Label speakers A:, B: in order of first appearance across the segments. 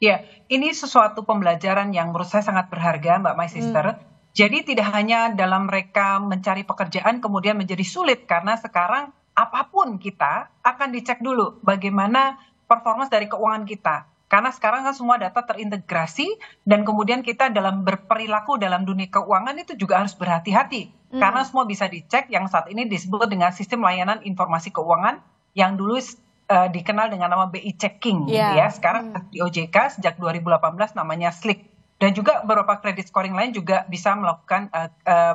A: Ya, ini sesuatu pembelajaran yang menurut saya sangat berharga, Mbak My Sister. Jadi tidak hanya dalam mereka mencari pekerjaan kemudian menjadi sulit karena sekarang apapun kita akan dicek dulu bagaimana performance dari keuangan kita. Karena sekarang kan semua data terintegrasi dan kemudian kita dalam berperilaku dalam dunia keuangan itu juga harus berhati-hati. Karena semua bisa dicek yang saat ini disebut dengan sistem layanan informasi keuangan yang dulu dikenal dengan nama BI Checking gitu ya. Sekarang di OJK sejak 2018 namanya SLIC. Dan juga beberapa kredit scoring lain juga bisa melakukan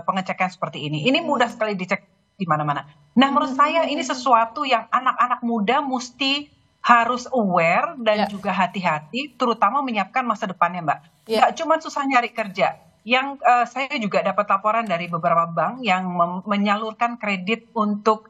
A: pengecekan seperti ini. Ini mudah sekali dicek di mana-mana. Nah, menurut saya ini sesuatu yang anak-anak muda mesti harus aware dan juga hati-hati, terutama menyiapkan masa depannya, Mbak. Nggak cuma susah nyari kerja. Yang saya juga dapat laporan dari beberapa bank yang menyalurkan kredit untuk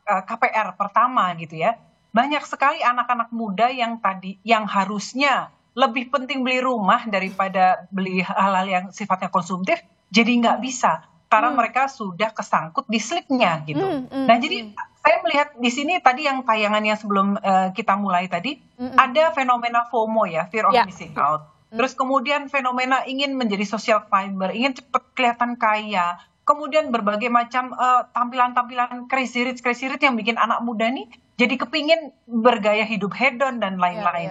A: KPR pertama gitu ya. Banyak sekali anak-anak muda yang harusnya lebih penting beli rumah daripada beli hal-hal yang sifatnya konsumtif, jadi nggak bisa karena mereka sudah kesangkut di slipnya gitu. Nah, jadi saya melihat di sini tadi yang tayangan yang sebelum kita mulai tadi ada fenomena FOMO ya, fear of missing out. Terus kemudian fenomena ingin menjadi social climber, ingin cepat kelihatan kaya. Kemudian berbagai macam tampilan-tampilan crazy rich yang bikin anak muda nih jadi kepingin bergaya hidup hedon dan lain-lain.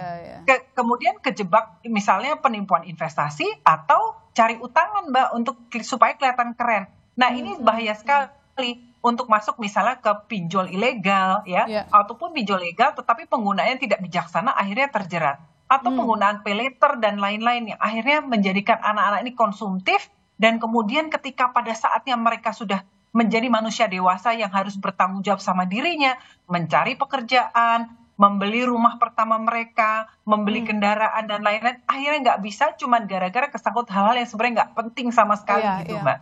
A: Kemudian kejebak misalnya penipuan investasi atau cari utangan, Mbak, untuk supaya kelihatan keren. Nah, ini bahaya sekali untuk masuk misalnya ke pinjol ilegal ya, ataupun pinjol legal tetapi penggunaannya tidak bijaksana akhirnya terjerat. Atau penggunaan pay later dan lain-lain yang akhirnya menjadikan anak-anak ini konsumtif. Dan kemudian ketika pada saatnya mereka sudah menjadi manusia dewasa yang harus bertanggung jawab sama dirinya, mencari pekerjaan, membeli rumah pertama mereka, membeli kendaraan dan lain-lain, akhirnya nggak bisa cuman gara-gara kesangkut hal-hal yang sebenarnya nggak penting sama sekali gitu, Mbak.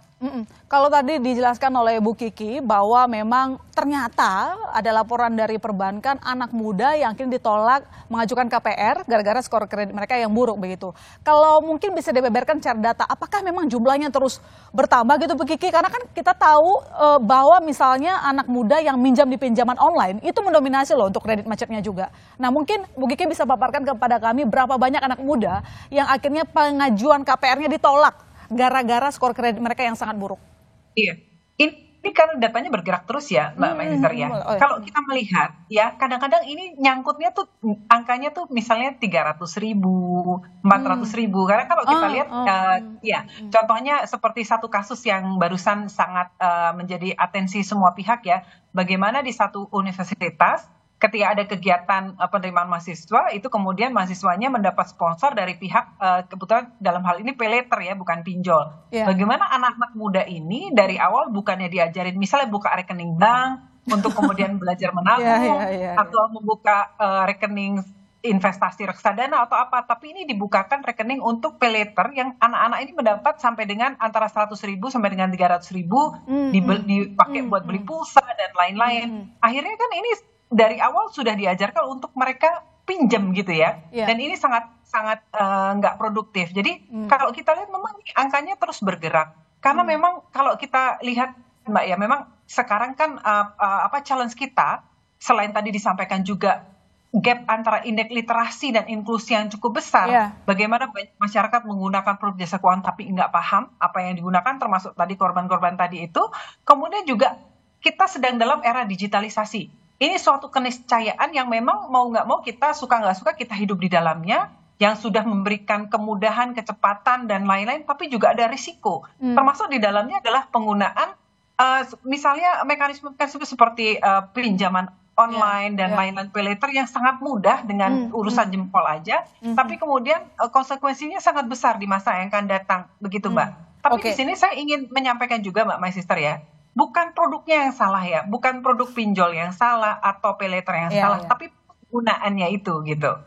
B: Kalau tadi dijelaskan oleh Bu Kiki bahwa memang ternyata ada laporan dari perbankan anak muda yang kini ditolak mengajukan KPR gara-gara skor kredit mereka yang buruk begitu. Kalau mungkin bisa dibeberkan secara data, apakah memang jumlahnya terus bertambah gitu Bu Kiki? Karena kan kita tahu bahwa misalnya anak muda yang minjam di pinjaman online itu mendominasi loh untuk kredit macetnya juga. Nah, mungkin Bu Kiki bisa paparkan kepada kami berapa banyak anak muda yang akhirnya pengajuan KPR-nya ditolak gara-gara skor kredit mereka yang sangat buruk.
A: Iya, ini kan datanya bergerak terus ya, Mbak Maester ya. Kalau kita melihat ya, kadang-kadang ini nyangkutnya tuh angkanya tuh misalnya 300.000, 400.000. Karena kalau kita lihat, contohnya seperti satu kasus yang barusan sangat menjadi atensi semua pihak ya. Bagaimana di satu universitas ketika ada kegiatan penerimaan mahasiswa, itu kemudian mahasiswanya mendapat sponsor dari pihak, kebetulan dalam hal ini pay later ya, bukan pinjol. Bagaimana anak-anak muda ini dari awal bukannya diajarin, misalnya buka rekening bank, untuk kemudian belajar menabung, atau membuka rekening investasi reksadana atau apa, tapi ini dibukakan rekening untuk pay later yang anak-anak ini mendapat sampai dengan antara 100.000 sampai dengan 300.000 dipakai buat beli pulsa dan lain-lain. Akhirnya kan ini dari awal sudah diajarkan untuk mereka pinjam gitu ya, dan ini sangat nggak produktif. Jadi kalau kita lihat memang angkanya terus bergerak karena memang kalau kita lihat, Mbak ya, memang sekarang kan challenge kita selain tadi disampaikan juga gap antara indeks literasi dan inklusi yang cukup besar. Bagaimana masyarakat menggunakan produk jasa keuangan tapi nggak paham apa yang digunakan, termasuk tadi korban-korban tadi itu. Kemudian juga kita sedang dalam era digitalisasi. Ini suatu keniscayaan yang memang mau nggak mau kita suka nggak suka kita hidup di dalamnya, yang sudah memberikan kemudahan, kecepatan dan lain-lain, tapi juga ada risiko. Termasuk di dalamnya adalah penggunaan misalnya mekanisme seperti pinjaman online dan lain-lain pay later yang sangat mudah dengan urusan jempol aja, tapi kemudian konsekuensinya sangat besar di masa yang akan datang, begitu Mbak. Tapi di sini saya ingin menyampaikan juga, Mbak My Sister ya, bukan produknya yang salah ya, bukan produk pinjol yang salah atau pay later yang salah, tapi penggunaannya itu gitu.